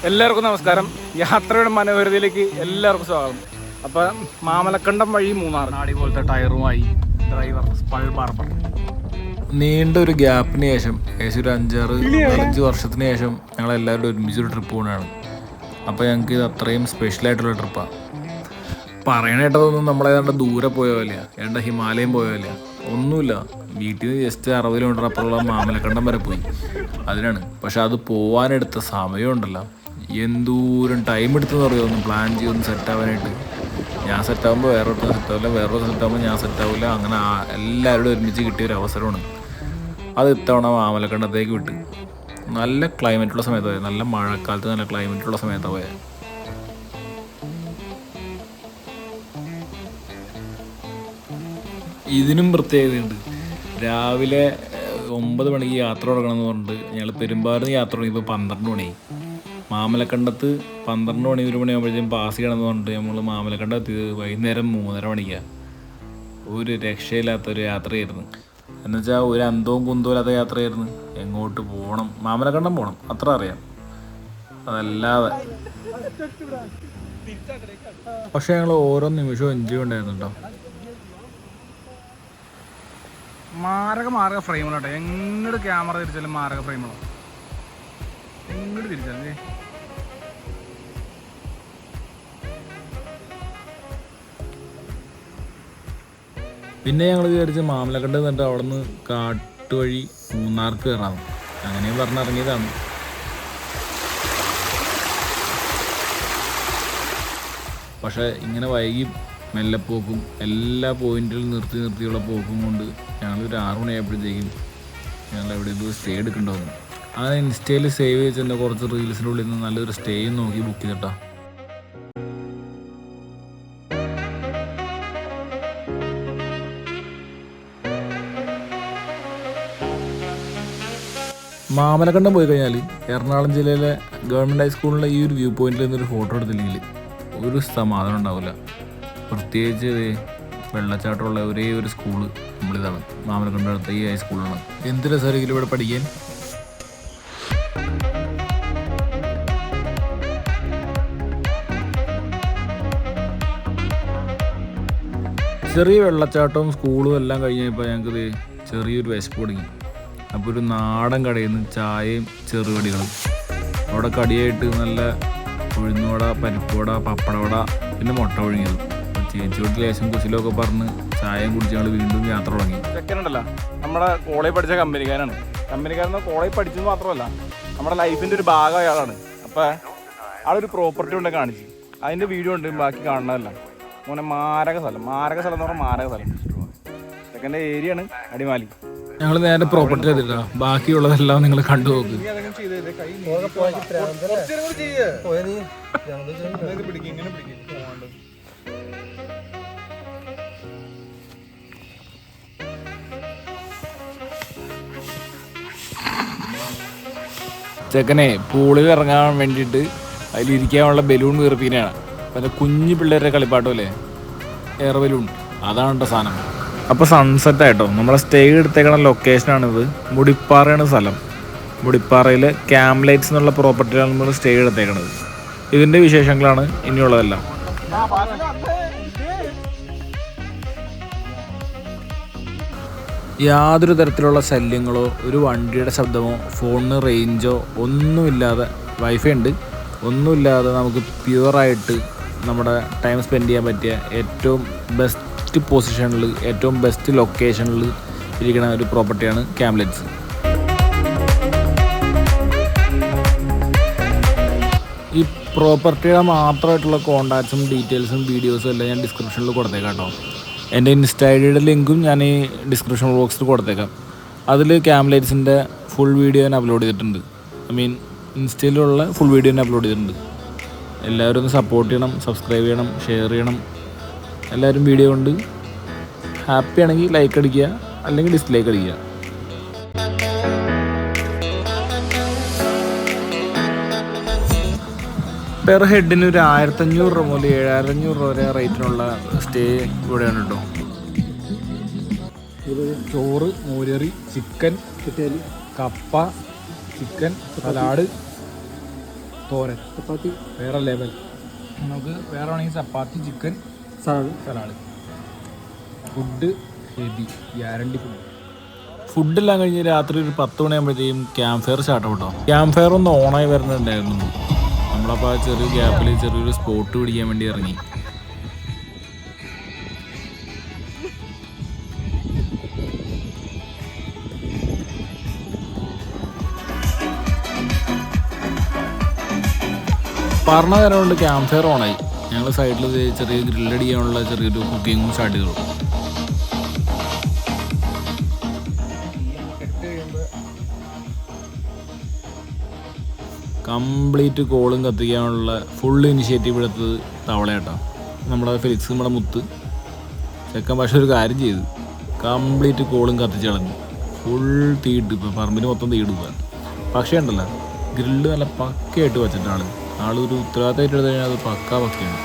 എല്ലാവർക്കും നമസ്കാരം. യാത്രയുടെ മനോഹരതയിലേക്ക് എല്ലാവർക്കും സ്വാഗതം. അപ്പം മാമലക്കണ്ടം വഴി മൂന്നാർ നാടി പോലത്തെ ടയറുമായി ഡ്രൈവർ സ്പൾ ബാർബർ. നീണ്ട ഒരു ഗ്യാപ്പിന് ശേഷം ഏകദേശം ഒരു 5 വർഷത്തിന് ശേഷം ഞങ്ങളെല്ലാവരും ഒരുമിച്ചൊരു ട്രിപ്പ് പോകുന്നതാണ്. അപ്പോൾ ഞങ്ങൾക്ക് ഇത് അത്രയും സ്പെഷ്യലായിട്ടുള്ള ട്രിപ്പാണ്. പറയണേട്ടതൊന്നും നമ്മളേതാണ്ട് ദൂരെ പോയതല്ല, ഏതാണ്ട് ഹിമാലയം പോയതല്ല, ഒന്നുമില്ല. വീട്ടിൽ നിന്ന് ജസ്റ്റ് 60 കിലോമീറ്റർ അപ്പുറമുള്ള മാമലക്കണ്ടം വരെ പോയി. അതിനാണ്. പക്ഷെ അത് പോകാനെടുത്ത സമയമുണ്ടല്ലോ, എന്തോരം ടൈം എടുത്തെന്ന് പറയുമോ ഒന്ന് പ്ലാൻ ചെയ്തൊന്ന് സെറ്റാവാനായിട്ട്. ഞാൻ സെറ്റാകുമ്പോൾ വേറൊരുത്തം സെറ്റാവില്ല, വേറൊരു സെറ്റാകുമ്പോൾ ഞാൻ സെറ്റാവില്ല. അങ്ങനെ എല്ലാവരോടും ഒരുമിച്ച് കിട്ടിയൊരു അവസരമാണ്. അത് ഇത്തവണ മാമലക്കണ്ടത്തേക്ക് വിട്ട് നല്ല ക്ലൈമറ്റുള്ള സമയത്ത് പോയത്, നല്ല മഴക്കാലത്ത് നല്ല ക്ലൈമറ്റുള്ള സമയത്താണ് പോയത്. ഇതിനും പ്രത്യേകതയുണ്ട്. രാവിലെ 9 മണിക്ക് യാത്ര തുടങ്ങണമെന്ന് പറഞ്ഞിട്ട് ഞങ്ങൾ പെരുമ്പാറിന് യാത്ര തുടങ്ങിയപ്പോൾ 12 മണിയായി. മാമലക്കണ്ടത്ത് 12 മണി 1 മണിയാകുമ്പോഴത്തേക്കും പാസ് ചെയ്യണമെന്ന് പറഞ്ഞിട്ട് നമ്മൾ മാമലക്കണ്ടത്ത് വൈകുന്നേരം 3:30 മണിക്കാണ്. ഒരു രക്ഷയില്ലാത്തൊരു യാത്രയായിരുന്നു. എന്നുവെച്ചാൽ ഒരു അന്തവും കുന്തവും ഇല്ലാത്ത യാത്രയായിരുന്നു. എങ്ങോട്ട് പോകണം, മാമലക്കണ്ടം പോകണം, അത്ര അറിയാം, അതല്ലാതെ. പക്ഷെ ഞങ്ങൾ ഓരോ നിമിഷവും എൻജോയ് ഉണ്ടായിരുന്നു കേട്ടോ. മാരക ഫ്രെയിമുകളാട്ടെ. എങ്ങോട്ട് ക്യാമറ തിരിച്ചാലും മാരക ഫ്രെയിമുകളാണ്. എങ്ങോട്ട് തിരിച്ചാലും പിന്നെ ഞങ്ങൾ വിചാരിച്ച് മാമലക്കണ്ടം എന്നിട്ട് അവിടെ നിന്ന് കാട്ടുവഴി മൂന്നാർക്ക് കയറാം, അങ്ങനെയും പറഞ്ഞിറങ്ങിയതാണ്. പക്ഷേ ഇങ്ങനെ വൈകി മെല്ലെപ്പോക്കും എല്ലാ പോയിന്റിലും നിർത്തിയുള്ള പോക്കും കൊണ്ട് ഞങ്ങളൊരു 6 മണിയായപ്പോഴത്തേക്കും ഞങ്ങൾ എവിടെയെങ്കിലും സ്റ്റേ എടുക്കേണ്ടി വന്നു. അങ്ങനെ ഇൻസ്റ്റയിൽ സേവ് ചെയ്തിട്ട് കുറച്ച് റീൽസിൻ്റെ ഉള്ളിൽ നിന്ന് നല്ലൊരു സ്റ്റേയും നോക്കി ബുക്ക് ചെയ്തിട്ടാ. മാമലക്കണ്ടം പോയി കഴിഞ്ഞാൽ എറണാകുളം ജില്ലയിലെ ഗവൺമെൻറ് ഹൈസ്കൂളിലെ ഈ ഒരു വ്യൂ പോയിന്റിൽ നിന്നൊരു ഫോട്ടോ എടുത്തില്ലെങ്കിൽ ഒരു സമാധാനം ഉണ്ടാവില്ല. പ്രത്യേകിച്ച് വെള്ളച്ചാട്ടമുള്ള ഒരേ ഒരു സ്കൂള് നമ്മളിതാണ്, മാമലക്കണ്ടം അടുത്ത ഈ ഹൈസ്കൂളാണ്. എന്ത് രസമായിരിക്കും ഇവിടെ പഠിക്കാൻ. ചെറിയ വെള്ളച്ചാട്ടവും സ്കൂളും എല്ലാം കഴിഞ്ഞപ്പോൾ ഞങ്ങൾക്ക് ചെറിയൊരു വിശപ്പ് തുടങ്ങി. അപ്പോൾ ഒരു നാടൻ കടയിൽ നിന്ന് ചായയും ചെറുകടികളും, അവിടെ കടിയായിട്ട് നല്ല ഉഴുന്നുവട, പരിപ്പുവട, പപ്പടവട, പിന്നെ മുട്ട ഒഴുങ്ങിയതും. ചേച്ചിയോട്ട് ലേശം കുശിലൊക്കെ പറഞ്ഞ് ചായയും കുടിച്ച് ഞങ്ങൾ വീണ്ടും യാത്ര തുടങ്ങി. ചെക്കനുണ്ടല്ലോ, നമ്മുടെ കോളേജ് പഠിച്ച കമ്പനിക്കാരെന്ന് കോളേജ് പഠിച്ചത് മാത്രമല്ല നമ്മുടെ ലൈഫിൻ്റെ ഒരു ഭാഗമായ ആളാണ്. അപ്പോൾ ആളൊരു പ്രോപ്പർട്ടി കൊണ്ട് കാണിച്ചു, അതിൻ്റെ വീഡിയോ ഉണ്ട്, ബാക്കി കാണുന്നതല്ല. മോനെ മാരക സ്ഥലം എന്ന് പറഞ്ഞാൽ മാരക സ്ഥലം. ചെക്കൻ്റെ ഏരിയയാണ് അടിമാലി. ഞങ്ങൾ നേരെ പ്രോപ്പർട്ടി ചെയ്തിട്ടാ, ബാക്കിയുള്ളതെല്ലാം നിങ്ങൾ കണ്ടു നോക്ക്. ചെക്കനെ പൂളിൽ ഇറങ്ങാൻ വേണ്ടിയിട്ട് അതിലിരിക്കാനുള്ള ബലൂൺ വീർപ്പിക്കാനാണ്. പല കുഞ്ഞു പിള്ളേരുടെ കളിപ്പാട്ടമല്ലേ, എയർ ബലൂൺ, അതാണ് കേട്ടോ സാധനം. അപ്പോൾ സൺസെറ്റ് ആയിട്ടോ. നമ്മളെ സ്റ്റേ എടുത്തേക്കണ ലൊക്കേഷനാണിത്. മുടിപ്പാറയാണ് സ്ഥലം. മുടിപ്പാറയിൽ ക്യാമ്പ് ലൈറ്റ്സ് എന്നുള്ള പ്രോപ്പർട്ടിയിലാണ് നമ്മൾ സ്റ്റേ എടുത്തേക്കണത്. ഇതിൻ്റെ വിശേഷങ്ങളാണ് ഇനിയുള്ളതെല്ലാം. യാതൊരു തരത്തിലുള്ള ശല്യങ്ങളോ ഒരു വണ്ടിയുടെ ശബ്ദമോ ഫോണിന് റേഞ്ചോ ഒന്നുമില്ലാതെ, വൈഫൈ ഉണ്ട്, ഒന്നുമില്ലാതെ നമുക്ക് പ്യുവറായിട്ട് നമ്മുടെ ടൈം സ്പെൻഡ് ചെയ്യാൻ പറ്റിയ ഏറ്റവും ബെസ്റ്റ് പൊസിഷനിൽ, ഏറ്റവും ബെസ്റ്റ് ലൊക്കേഷനിൽ ഇരിക്കുന്ന ഒരു പ്രോപ്പർട്ടിയാണ് ക്യാമ്പ് ലൈറ്റ്സ്. ഈ പ്രോപ്പർട്ടിയുടെ മാത്രമായിട്ടുള്ള കോൺടാക്ട്സും ഡീറ്റെയിൽസും വീഡിയോസും എല്ലാം ഞാൻ ഡിസ്ക്രിപ്ഷനിൽ കൊടുത്തേക്കാം കേട്ടോ. എൻ്റെ ഇൻസ്റ്റ ഐഡിയുടെ ലിങ്കും ഞാൻ ഈ ഡിസ്ക്രിപ്ഷൻ ബോക്സിൽ കൊടുത്തേക്കാം. അതിൽ ക്യാമ്പ് ലൈറ്റ്സിൻ്റെ ഫുൾ വീഡിയോ ഞാൻ അപ്ലോഡ് ചെയ്തിട്ടുണ്ട്. ഇൻസ്റ്റയിലുള്ള ഫുൾ വീഡിയോ ഞാൻ അപ്ലോഡ് ചെയ്തിട്ടുണ്ട്. എല്ലാവരും ഒന്ന് സപ്പോർട്ട് ചെയ്യണം, സബ്സ്ക്രൈബ് ചെയ്യണം, ഷെയർ ചെയ്യണം. എല്ലാവരും വീഡിയോ കൊണ്ട് ഹാപ്പി ആണെങ്കിൽ ലൈക്ക് അടിക്കുക, അല്ലെങ്കിൽ ഡിസ്ലൈക്ക് അടിക്കുക. പെർ ഹെഡിന് ഒരു 1500 രൂപ മുതൽ 7500 രൂപ വരെ റേറ്റിനുള്ള സ്റ്റേ ഇവിടെയാണ് കേട്ടോ. ഇത് ചോറ്, മോരറി, ചിക്കൻ, കപ്പ, ചിക്കൻ, സലാഡ്, തോരൻ, ചപ്പാത്തി വേറെ ലെവൽ. നമുക്ക് വേറെ ആണെങ്കിൽ chapati, chicken, salad. Food heavy, guarantee food. ഫുഡെല്ലാം കഴിഞ്ഞ് രാത്രി ഒരു 10 മണിയാകുമ്പോഴത്തേക്കും ക്യാമ്പ് ഫയർ സ്റ്റാർട്ട് കേട്ടോ. ക്യാമ്പ് ഫയർ ഒന്ന് ഓണായി വരുന്നുണ്ടായിരുന്നു. നമ്മളപ്പോൾ ആ ചെറിയ ഗ്യാപ്പിൽ ചെറിയൊരു സ്പോട്ട് പിടിക്കാൻ വേണ്ടി ഇറങ്ങി. പറഞ്ഞ നേരം കൊണ്ട് ക്യാമ്പ് ഫയർ ഓണായി. ഞങ്ങൾ സൈഡിൽ ചെറിയ ഗ്രില്ലടിക്കാനുള്ള ചെറിയൊരു കുക്കിങ്ങും സ്റ്റാർട്ട് ചെയ്തു. കംപ്ലീറ്റ് കോളും കത്തിക്കാനുള്ള ഫുൾ ഇനിഷ്യേറ്റീവ് എടുത്തത് തവളയാട്ടോ. നമ്മുടെ ഫെലിക്സ്, നമ്മുടെ മുത്ത് ചെക്കൻ. പക്ഷെ ഒരു കാര്യം ചെയ്തു, കംപ്ലീറ്റ് കോളും കത്തിച്ച് കളഞ്ഞു. ഫുൾ തീയിട്ട് ഇപ്പോൾ പറമ്പിന് മൊത്തം തീയിടുക. പക്ഷേ ഉണ്ടല്ലോ, ഗ്രില്ല് നല്ല പക്കയായിട്ട് വെച്ചിട്ടാണ് ആളൊരു ഉത്തരവാദിത്തമായിട്ട് എടുത്തു കഴിഞ്ഞാൽ അത് പക്കയാണ്.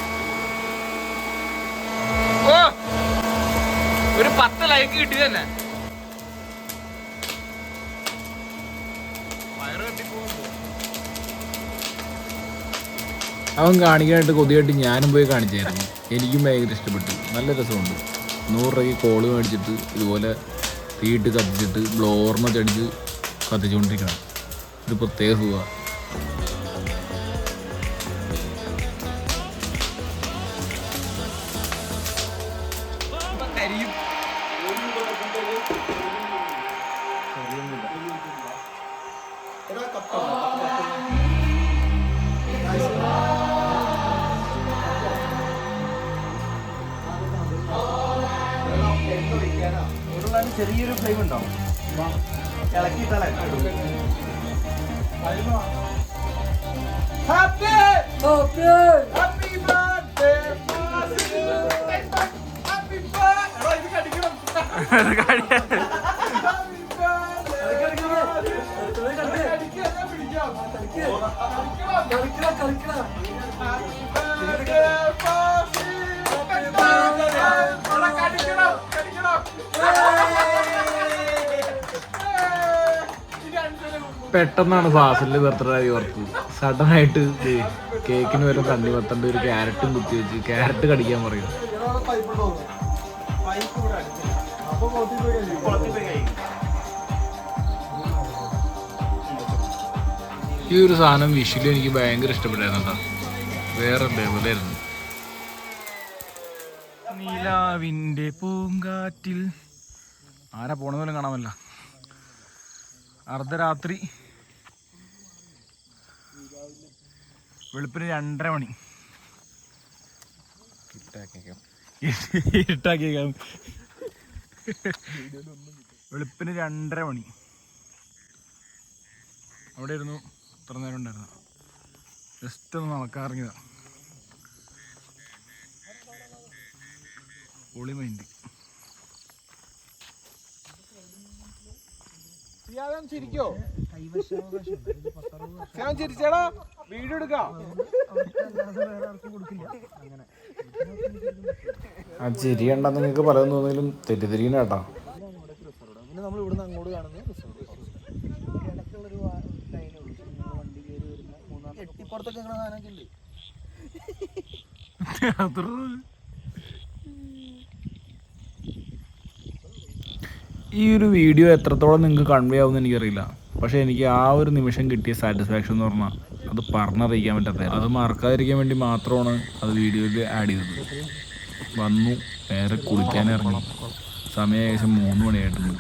ഒരു 10 ലൈക്ക് കിട്ടി തന്നെ. അവൻ കാണിക്കാനായിട്ട് കൊതിയായിട്ട് ഞാനും പോയി കാണിച്ചായിരുന്നു. എനിക്കും ഭയങ്കര ഇഷ്ടപ്പെട്ടു, നല്ല രസമുണ്ട്. 100 രൂപയ്ക്ക് കോള് മേടിച്ചിട്ട് ഇതുപോലെ തീയിട്ട് കത്തിച്ചിട്ട് ബ്ലോറിനെ ചടിച്ച് കത്തിച്ചുകൊണ്ടിരിക്കണം. ഇത് പ്രത്യേക സുഖമാണ്. ചെറിയൊരു ഫ്ലെയിം ഉണ്ടാവും, ഇളക്കിയിട്ടാലേ. പെട്ടെന്നാണ് ഫാസിലിന്റെ ബർത്ത്ഡേ ഓർത്ത്. സഡനായിട്ട് കേക്കിന് വരെ തണ്ണി വത്തണ്ട് ഒരു ക്യാരറ്റും കുത്തി വെച്ച് ക്യാരറ്റ് കടിക്കാൻ പറയും. ഈ ഒരു സാധനം വിഷുവിൽ എനിക്ക് ഭയങ്കര ഇഷ്ടപ്പെട്ടായിരുന്നു കേട്ടോ. വേറെ ലെവലായിരുന്നു. നിലാവിൻ്റെ പൂങ്കാറ്റിൽ ആരാ പോണെന്ന് പോലും കാണാമല്ല. അർദ്ധരാത്രി, വെളുപ്പിന് 2:30 മണി. ഇരുട്ടാക്കിയേക്കാം. വെളുപ്പിന് 2:30 മണി. അവിടെ ഇരുന്നു ഇത്ര നേരം ഉണ്ടായിരുന്നു. ജസ്റ്റ് ഒന്ന് നടക്കാറിങ്ങിയതാ. പൊളി മൈൻഡ്. ചിരിക്കോ? ചിരിച്ചേടാ, വീഡിയോ എടുക്കാം. ആ ചിരി കണ്ടാ നിങ്ങൾക്ക് പലതും തോന്നിയാലും തെറ്റിദ്ധരിക്കുന്ന കേട്ടോ. പിന്നെ നമ്മൾ ഇവിടുന്ന് അങ്ങോട്ട് കാണുന്നത് ഈ ഒരു വീഡിയോ എത്രത്തോളം നിങ്ങൾക്ക് കൺവേ ആവുമെന്ന് എനിക്കറിയില്ല. പക്ഷേ എനിക്ക് ആ ഒരു നിമിഷം കിട്ടിയ സാറ്റിസ്ഫാക്ഷൻ എന്ന് പറഞ്ഞാൽ അത് പറഞ്ഞറിയിക്കാൻ പറ്റാത്ത. അത് മറക്കാതിരിക്കാൻ വേണ്ടി മാത്രമാണ് അത് വീഡിയോയിൽ ആഡ് ചെയ്തത്. വന്നു നേരെ കുളിക്കാനിറങ്ങി. സമയം ഏകദേശം 3 മണിയായിട്ടുണ്ട്.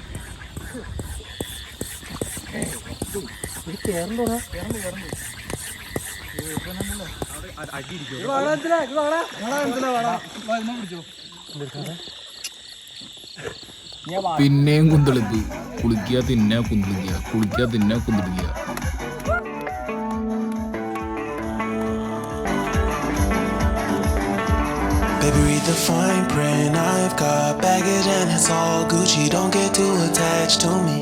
പിന്നെയും കുന്തിളിപ്പ്. കുളിക്കുക, തിന്നുക, കുന്തിളിക്കുക, കുളിക്കുക, തിന്നുക, കുന്തിളിക്കുക. Baby, read the fine print. I've got baggage and it's all Gucci. Don't get too attached to me.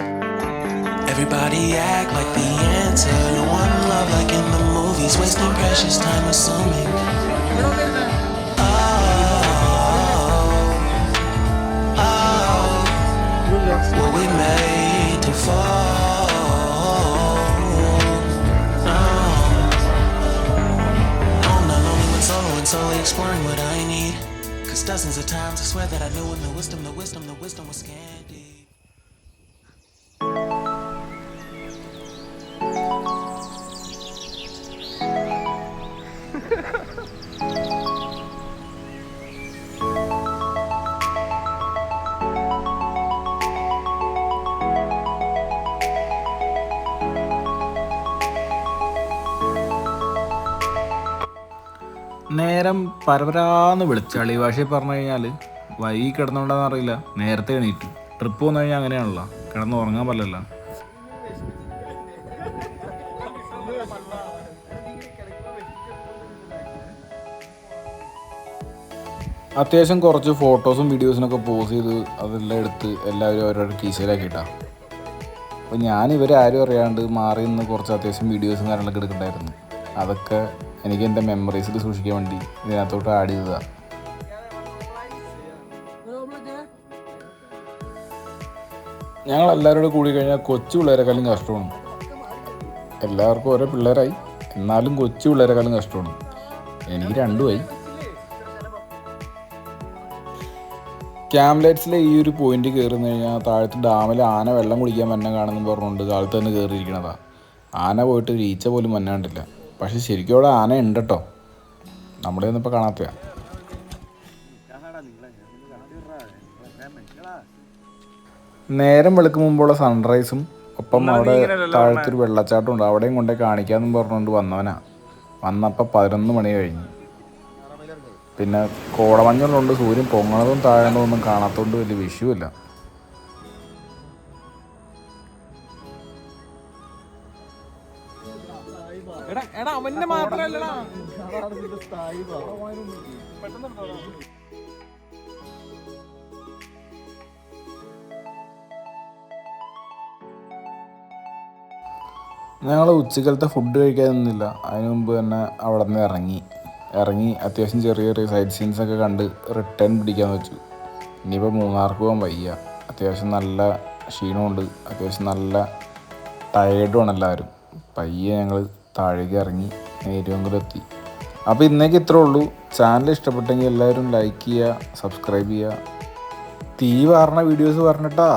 Everybody act like the answer. One love like in the movies. Wasting precious time assuming. What we made to fall. exploring what I need. Cause dozens of times I swear that I knew, and the wisdom was scanty. നേരം പരപരാന്ന് വിളിച്ചാളി ഭാഷയിൽ പറഞ്ഞു കഴിഞ്ഞാൽ വൈകി കിടന്നുകൊണ്ടാന്ന് അറിയില്ല, നേരത്തെ എണീറ്റു. Trip വന്നു കഴിഞ്ഞാൽ അങ്ങനെയാണല്ലോ, കിടന്ന് ഉറങ്ങാൻ പറ്റില്ല. അത്യാവശ്യം കുറച്ച് ഫോട്ടോസും വീഡിയോസിനൊക്കെ പോസ്റ്റ് ചെയ്ത് അതെല്ലാം എടുത്ത് എല്ലാവരും ഓരോരോ കീശയിലാക്കിയിട്ടാണ്. അപ്പോൾ ഞാൻ ഇവരെ ആരും അറിയാണ്ട് മാറി നിന്ന് കുറച്ച് അത്യാവശ്യം വീഡിയോസും കാര്യങ്ങളൊക്കെ എടുക്കണ്ടായിരുന്നു. അതൊക്കെ എനിക്ക് എൻ്റെ മെമ്മറീസിൽ സൂക്ഷിക്കാൻ വേണ്ടി ഇതിനകത്തോട്ട് ആഡ് ചെയ്തതാണ്. ഞങ്ങളെല്ലാവരും കൂടി കഴിഞ്ഞാൽ കൊച്ചു പിള്ളേരെക്കാളും കഷ്ടമാണ്. എല്ലാവർക്കും ഓരോ പിള്ളേരായി, എന്നാലും കൊച്ചു പിള്ളേരെക്കാളും കഷ്ടമാണ്. എനിക്ക് രണ്ടുമായി. ക്യാംലൈറ്റ്സിലെ ഈ ഒരു പോയിന്റ് കയറുന്നു കഴിഞ്ഞാൽ താഴത്ത് ഡാമിൽ ആന വെള്ളം കുടിക്കാൻ മന്ന കാണുന്നു പറഞ്ഞുകൊണ്ട് കാലത്ത് തന്നെ കയറിയിരിക്കണതാണ്. ആന പോയിട്ട് ഒരു ഈച്ച പോലും മന്നാണ്ടില്ല. പക്ഷെ ശരിക്കും അവിടെ ആന ഉണ്ട് കേട്ടോ, നമ്മുടെ ഒന്നും ഇപ്പോൾ കാണാത്തതാണ്. നേരം വെളുക്കും മുമ്പുള്ള സൺറൈസും ഒപ്പം അവിടെ താഴത്തൊരു വെള്ളച്ചാട്ടം ഉണ്ട്, അവിടെയും കൊണ്ടേ കാണിക്കാമെന്നും പറഞ്ഞുകൊണ്ട് വന്നവനാ. വന്നപ്പോൾ 11 മണി കഴിഞ്ഞു. പിന്നെ കോടമഞ്ഞുള്ളതുകൊണ്ട് സൂര്യൻ പൊങ്ങണതും താഴണതും ഒന്നും കാണാത്തതുകൊണ്ട് വലിയ വിഷയമില്ല. ഞങ്ങൾ ഉച്ചക്കലത്തെ ഫുഡ് കഴിക്കാൻ നിന്നില്ല. അതിന് മുമ്പ് തന്നെ അവിടെ നിന്ന് ഇറങ്ങി അത്യാവശ്യം ചെറിയ ചെറിയ സൈഡ് സീൻസൊക്കെ കണ്ട് റിട്ടേൺ പിടിക്കാമെന്ന് വെച്ചു. ഇനിയിപ്പോൾ മൂന്നാർക്ക് പോകാൻ വയ്യ. അത്യാവശ്യം നല്ല ക്ഷീണമുണ്ട്, അത്യാവശ്യം നല്ല ടയേർഡുമാണ് എല്ലാവരും. പയ്യെ ഞങ്ങൾ താഴേക്ക് ഇറങ്ങി നേരുവെങ്കിലെത്തി. അപ്പോൾ ഇന്നേക്ക് ഇത്രേ ഉള്ളൂ. ചാനൽ ഇഷ്ടപ്പെട്ടെങ്കിൽ എല്ലാവരും ലൈക്ക് ചെയ്യുക, സബ്സ്ക്രൈബ് ചെയ്യുക. തീ വാർന്ന വീഡിയോസ് പറഞ്ഞിട്ടാ.